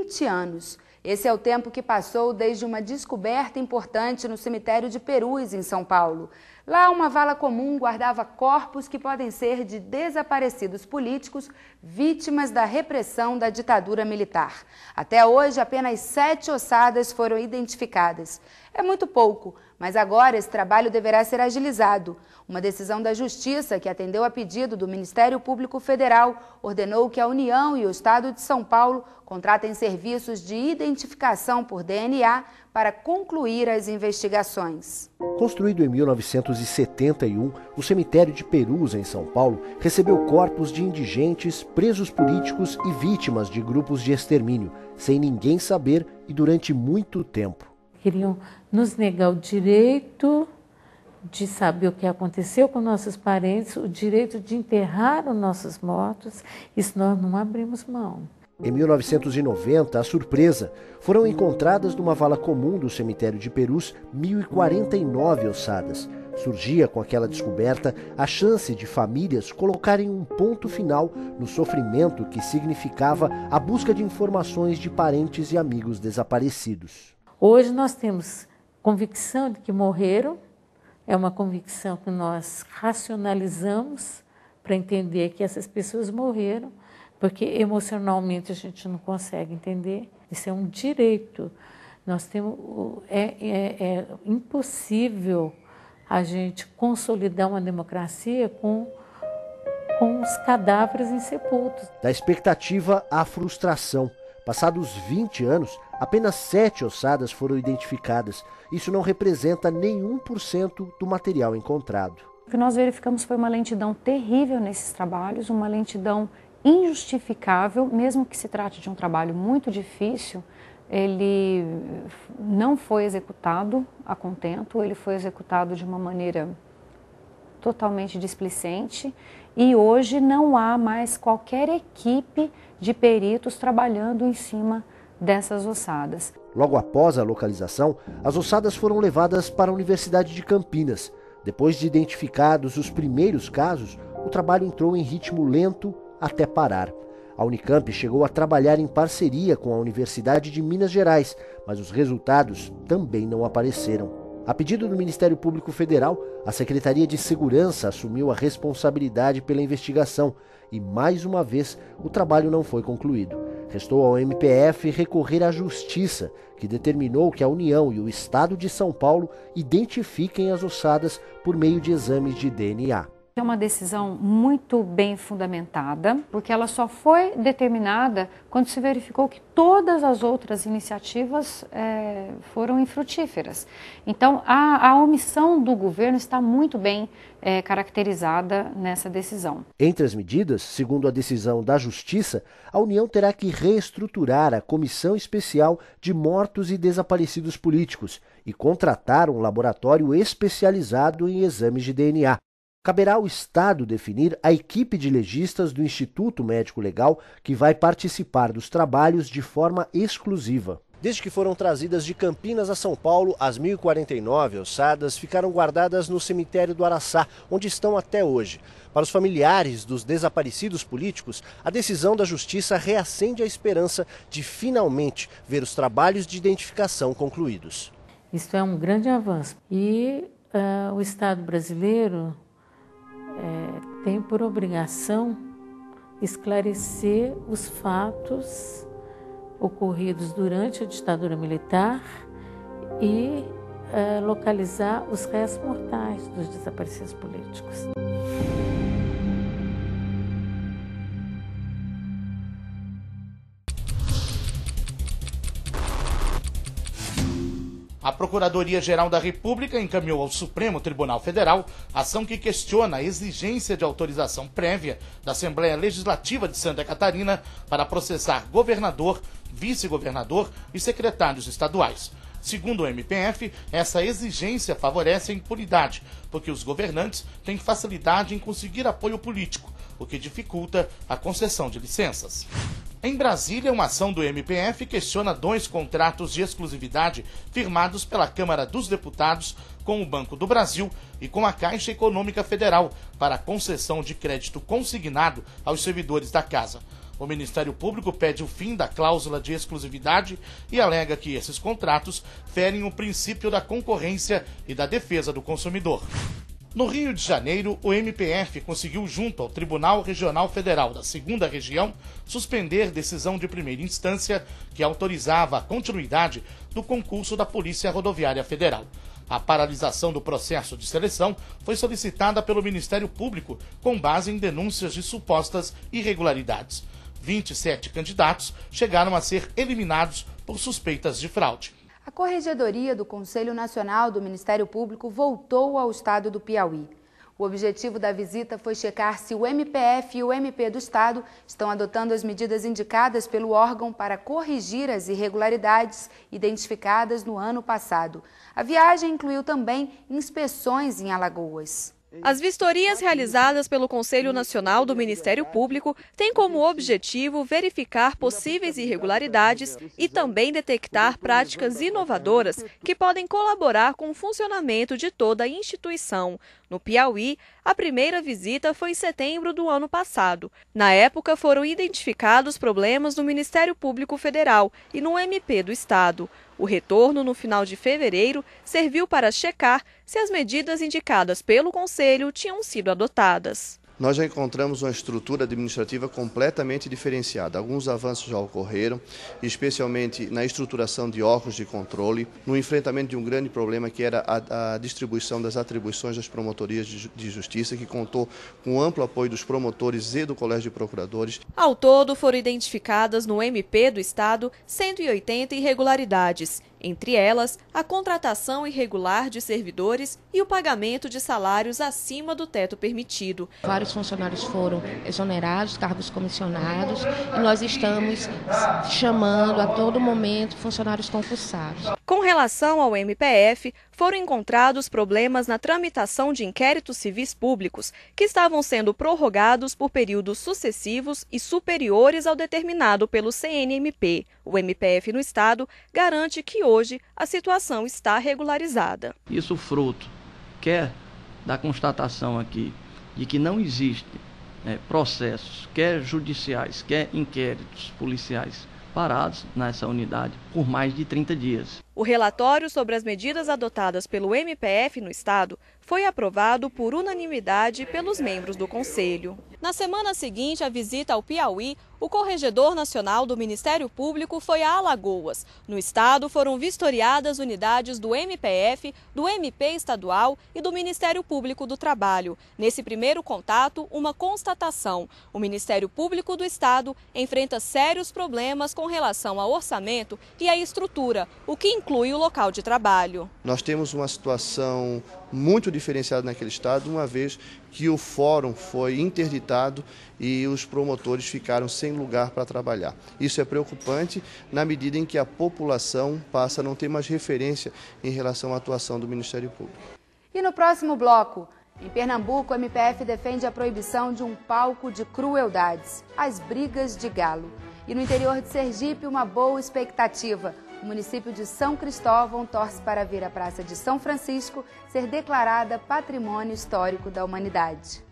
20 anos. Esse é o tempo que passou desde uma descoberta importante no cemitério de Perus, em São Paulo. Lá, uma vala comum guardava corpos que podem ser de desaparecidos políticos vítimas da repressão da ditadura militar. Até hoje, apenas 7 ossadas foram identificadas. É muito pouco, mas agora esse trabalho deverá ser agilizado. Uma decisão da Justiça, que atendeu a pedido do Ministério Público Federal, ordenou que a União e o Estado de São Paulo contratem serviços de identificação por DNA para concluir as investigações. Construído em 1971, o cemitério de Perus, em São Paulo, recebeu corpos de indigentes, presos políticos e vítimas de grupos de extermínio, sem ninguém saber e durante muito tempo. Queriam nos negar o direito de saber o que aconteceu com nossos parentes, o direito de enterrar os nossos mortos. Isso nós não abrimos mão. Em 1990, a surpresa, foram encontradas numa vala comum do cemitério de Perus 1.049 ossadas. Surgia com aquela descoberta a chance de famílias colocarem um ponto final no sofrimento que significava a busca de informações de parentes e amigos desaparecidos. Hoje nós temos convicção de que morreram, é uma convicção que nós racionalizamos para entender que essas pessoas morreram, porque emocionalmente a gente não consegue entender. Isso é um direito. Nós temos, é impossível a gente consolidar uma democracia com os cadáveres insepultos. Da expectativa à frustração. Passados 20 anos, apenas 7 ossadas foram identificadas. Isso não representa nenhum por cento do material encontrado. O que nós verificamos foi uma lentidão terrível nesses trabalhos, uma lentidão injustificável, mesmo que se trate de um trabalho muito difícil, ele não foi executado a contento, ele foi executado de uma maneira totalmente displicente e hoje não há mais qualquer equipe de peritos trabalhando em cima dessas ossadas. Logo após a localização, as ossadas foram levadas para a Universidade de Campinas. Depois de identificados os primeiros casos, o trabalho entrou em ritmo lento até parar. A Unicamp chegou a trabalhar em parceria com a Universidade de Minas Gerais, mas os resultados também não apareceram. A pedido do Ministério Público Federal, a Secretaria de Segurança assumiu a responsabilidade pela investigação e, mais uma vez, o trabalho não foi concluído. Restou ao MPF recorrer à Justiça, que determinou que a União e o Estado de São Paulo identifiquem as ossadas por meio de exames de DNA. É uma decisão muito bem fundamentada, porque ela só foi determinada quando se verificou que todas as outras iniciativas foram infrutíferas. Então, a omissão do governo está muito bem caracterizada nessa decisão. Entre as medidas, segundo a decisão da Justiça, a União terá que reestruturar a Comissão Especial de Mortos e Desaparecidos Políticos e contratar um laboratório especializado em exames de DNA. Caberá ao Estado definir a equipe de legistas do Instituto Médico Legal que vai participar dos trabalhos de forma exclusiva. Desde que foram trazidas de Campinas a São Paulo, as 1.049 ossadas ficaram guardadas no cemitério do Araçá, onde estão até hoje. Para os familiares dos desaparecidos políticos, a decisão da Justiça reacende a esperança de finalmente ver os trabalhos de identificação concluídos. Isso é um grande avanço. E o Estado brasileiro tem por obrigação esclarecer os fatos ocorridos durante a ditadura militar e localizar os restos mortais dos desaparecidos políticos. A Procuradoria-Geral da República encaminhou ao Supremo Tribunal Federal ação que questiona a exigência de autorização prévia da Assembleia Legislativa de Santa Catarina para processar governador, vice-governador e secretários estaduais. Segundo o MPF, essa exigência favorece a impunidade, porque os governantes têm facilidade em conseguir apoio político, o que dificulta a concessão de licenças. Em Brasília, uma ação do MPF questiona 2 contratos de exclusividade firmados pela Câmara dos Deputados com o Banco do Brasil e com a Caixa Econômica Federal para a concessão de crédito consignado aos servidores da Casa. O Ministério Público pede o fim da cláusula de exclusividade e alega que esses contratos ferem o princípio da concorrência e da defesa do consumidor. No Rio de Janeiro, o MPF conseguiu, junto ao Tribunal Regional Federal da 2ª Região, suspender decisão de primeira instância que autorizava a continuidade do concurso da Polícia Rodoviária Federal. A paralisação do processo de seleção foi solicitada pelo Ministério Público com base em denúncias de supostas irregularidades. 27 candidatos chegaram a ser eliminados por suspeitas de fraude. A Corregedoria do Conselho Nacional do Ministério Público voltou ao estado do Piauí. O objetivo da visita foi checar se o MPF e o MP do estado estão adotando as medidas indicadas pelo órgão para corrigir as irregularidades identificadas no ano passado. A viagem incluiu também inspeções em Alagoas. As vistorias realizadas pelo Conselho Nacional do Ministério Público têm como objetivo verificar possíveis irregularidades e também detectar práticas inovadoras que podem colaborar com o funcionamento de toda a instituição. No Piauí, a primeira visita foi em setembro do ano passado. Na época, foram identificados problemas no Ministério Público Federal e no MP do Estado. O retorno, no final de fevereiro, serviu para checar se as medidas indicadas pelo Conselho tinham sido adotadas. Nós já encontramos uma estrutura administrativa completamente diferenciada. Alguns avanços já ocorreram, especialmente na estruturação de órgãos de controle, no enfrentamento de um grande problema que era a distribuição das atribuições das promotorias de justiça, que contou com amplo apoio dos promotores e do Colégio de Procuradores. Ao todo, foram identificadas no MP do Estado 180 irregularidades. Entre elas, a contratação irregular de servidores e o pagamento de salários acima do teto permitido. Vários funcionários foram exonerados, cargos comissionados, e nós estamos chamando a todo momento funcionários concursados. Com relação ao MPF, foram encontrados problemas na tramitação de inquéritos civis públicos, que estavam sendo prorrogados por períodos sucessivos e superiores ao determinado pelo CNMP. O MPF no Estado garante que hoje a situação está regularizada. Isso fruto, quer da constatação aqui, de que não existem processos, quer judiciais, quer inquéritos policiais, parados nessa unidade por mais de 30 dias. O relatório sobre as medidas adotadas pelo MPF no Estado foi aprovado por unanimidade pelos membros do Conselho. Na semana seguinte à visita ao Piauí, o Corregedor Nacional do Ministério Público foi a Alagoas. No estado foram vistoriadas unidades do MPF, do MP estadual e do Ministério Público do Trabalho. Nesse primeiro contato, uma constatação: o Ministério Público do Estado enfrenta sérios problemas com relação ao orçamento e à estrutura, o que inclui o local de trabalho. Nós temos uma situação muito diferenciada naquele estado, uma vez que o fórum foi interditado e os promotores ficaram sem lugar para trabalhar. Isso é preocupante na medida em que a população passa a não ter mais referência em relação à atuação do Ministério Público. E no próximo bloco, em Pernambuco, o MPF defende a proibição de um palco de crueldades, as brigas de galo. E no interior de Sergipe, uma boa expectativa. O município de São Cristóvão torce para ver a Praça de São Francisco ser declarada Patrimônio Histórico da Humanidade.